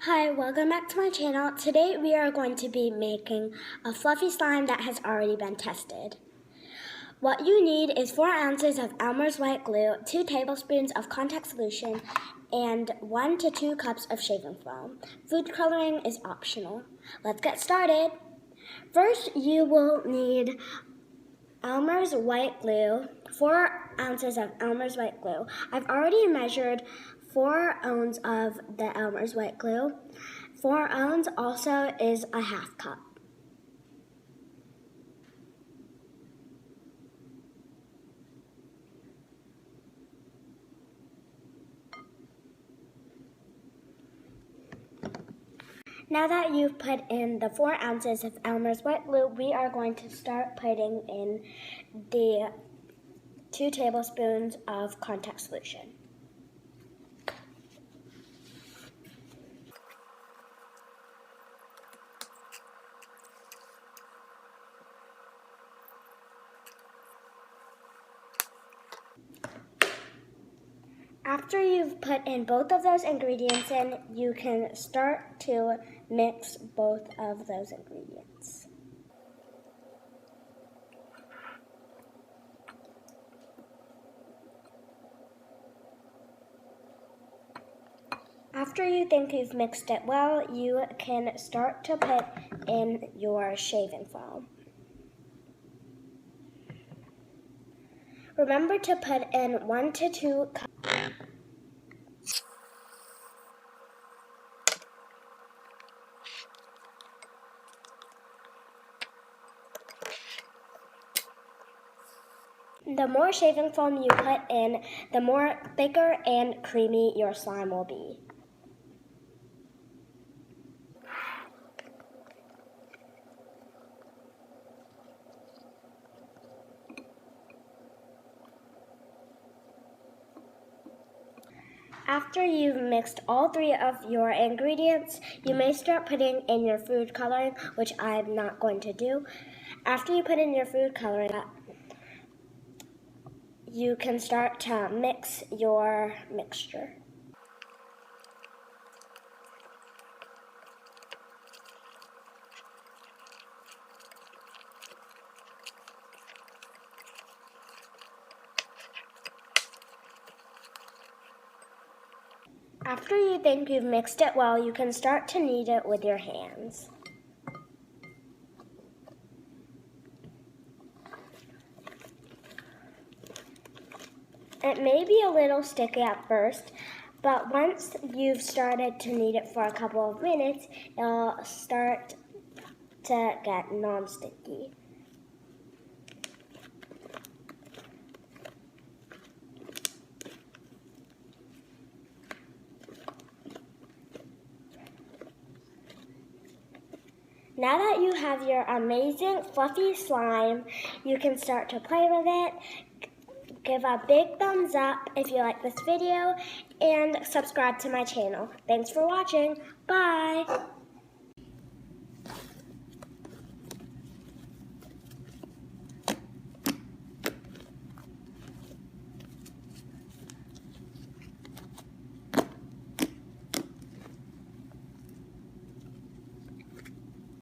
Hi, welcome back to my channel. Today we are going to be making a fluffy slime that has already been tested. What you need is 4 ounces of Elmer's white glue, 2 tablespoons of contact solution, and 1 to 2 cups of shaving foam. Food coloring is optional. Let's get started. First, you will need Elmer's white glue, 4 ounces of Elmer's white glue. I've already measured 4 ounces of the Elmer's white glue. 4 ounces also is a half cup. Now that you've put in the 4 ounces of Elmer's white glue, we are going to start putting in the 2 tablespoons of contact solution. After you've put in both of those ingredients in, you can start to mix both of those ingredients. After you think you've mixed it well, you can start to put in your shaving foam. Remember to put in 1 to 2 cups. The more shaving foam you put in, the more thicker and creamy your slime will be. After you've mixed all 3 of your ingredients, you may start putting in your food coloring, which I'm not going to do. After you put in your food coloring, you can start to mix your mixture. After you think you've mixed it well, you can start to knead it with your hands. It may be a little sticky at first, but once you've started to knead it for a couple of minutes, it'll start to get non-sticky. Now that you have your amazing fluffy slime, you can start to play with it. Give a big thumbs up if you like this video and subscribe to my channel. Thanks for watching. Bye!